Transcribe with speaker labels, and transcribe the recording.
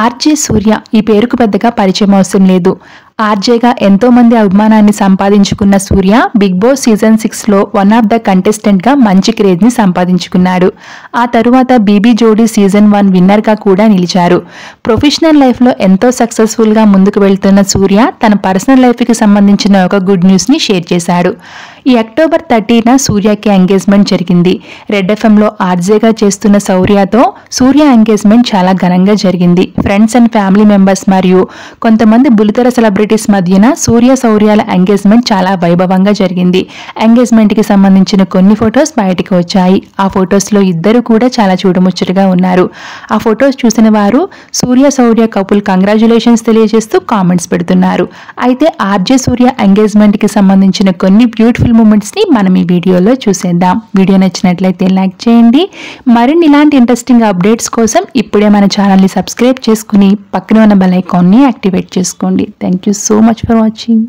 Speaker 1: RJ సూర్య ఈ పేరుకు పెద్దగా పరిచయం అవసరం లేదు. ఆర్జేగా ఎంతో మంది అభిమానాన్ని సంపాదించుకున్న సూర్య బిగ్ బాస్ సీజన్ 6లో వన్ ఆఫ్ ద కంటెస్టెంట్గా మంచి క్రేజ్ని సంపాదించుకున్నాడు. ఆ తరువాత బీబీ జోడీ సీజన్ 1 విన్నర్గా కూడా నిలిచారు. ప్రొఫెషనల్ లైఫ్లో ఎంతో సక్సెస్ఫుల్గా ముందుకు వెళ్తున్న సూర్య తన పర్సనల్ లైఫ్కి సంబంధించిన ఒక గుడ్ న్యూస్ని షేర్ చేశాడు. ఈ అక్టోబర్ 30న సూర్యకి ఎంగేజ్మెంట్ జరిగింది. రెడ్ ఎఫ్ఎంలో ఆర్జేగా చేస్తున్న సూర్యతో సూర్య ఎంగేజ్మెంట్ చాలా ఘనంగా జరిగింది. ఫ్రెండ్స్ అండ్ ఫ్యామిలీ మెంబర్స్ మరియు కొంతమంది బుల్లితెర సెలబ్రిటీస్ మధ్యన సూర్యాల ఎంగేజ్మెంట్ చాలా వైభవంగా జరిగింది. ఎంగేజ్మెంట్కి సంబంధించిన కొన్ని ఫొటోస్ బయటకు వచ్చాయి. ఆ ఫొటోస్లో ఇద్దరు కూడా చాలా చూడముచ్చటగా ఉన్నారు. ఆ ఫొటోస్ చూసిన వారు సూర్య కపుల్ కంగ్రాచులేషన్స్ తెలియజేస్తూ కామెంట్స్ పెడుతున్నారు. అయితే ఆర్జే సూర్య ఎంగేజ్మెంట్కి సంబంధించిన కొన్ని బ్యూటిఫుల్ మూమెంట్స్ని మనం ఈ వీడియోలో చూసేద్దాం. వీడియో నచ్చినట్లయితే లైక్ చేయండి. మరిన్ని ఇలాంటి ఇంట్రెస్టింగ్ అప్డేట్స్ కోసం ఇప్పుడే మన ఛానల్ని సబ్స్క్రైబ్ చేసుకుని పక్కన ఉన్న బెల్ ఐకాన్ని యాక్టివేట్ చేసుకోండి. Thank you so much for watching.